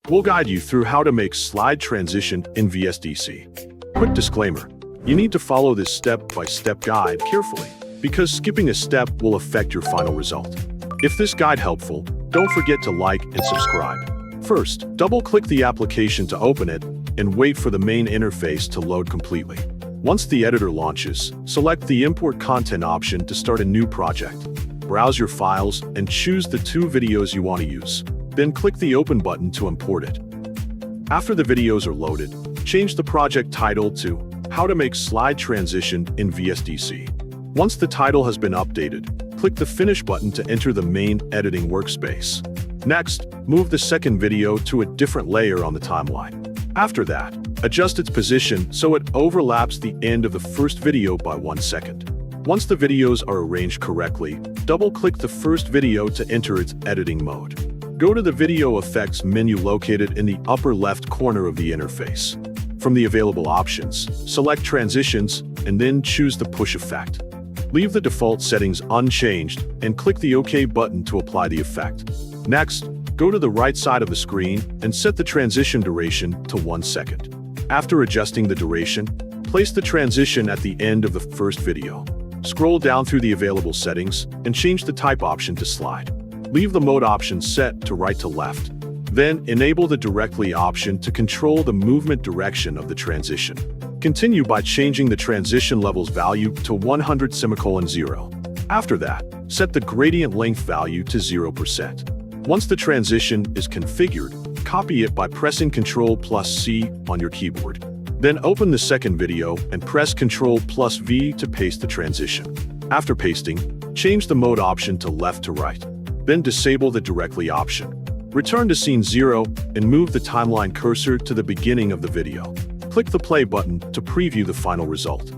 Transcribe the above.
We'll guide you through how to make slide transition in VSDC. Quick disclaimer, you need to follow this step-by-step guide carefully, because skipping a step will affect your final result. If this guide helpful, don't forget to like and subscribe. First, double-click the application to open it, and wait for the main interface to load completely. Once the editor launches, select the Import Content option to start a new project. Browse your files and choose the 2 videos you want to use. Then click the Open button to import it. After the videos are loaded, change the project title to How to Make Slide Transition in VSDC. Once the title has been updated, click the Finish button to enter the main editing workspace. Next, move the second video to a different layer on the timeline. After that, adjust its position so it overlaps the end of the first video by 1 second. Once the videos are arranged correctly, double-click the first video to enter its editing mode. Go to the Video Effects menu located in the upper left corner of the interface. From the available options, select Transitions and then choose the Push effect. Leave the default settings unchanged and click the OK button to apply the effect. Next, go to the right side of the screen and set the transition duration to 1 second. After adjusting the duration, place the transition at the end of the first video. Scroll down through the available settings and change the type option to slide. Leave the mode option set to right to left. Then enable the directly option to control the movement direction of the transition. Continue by changing the transition level's value to 100:0. After that, set the gradient length value to 0%. Once the transition is configured, copy it by pressing Ctrl+C on your keyboard. Then open the second video and press Ctrl+V to paste the transition. After pasting, change the mode option to left to right. Then disable the directly option. Return to scene 0 and move the timeline cursor to the beginning of the video. Click the play button to preview the final result.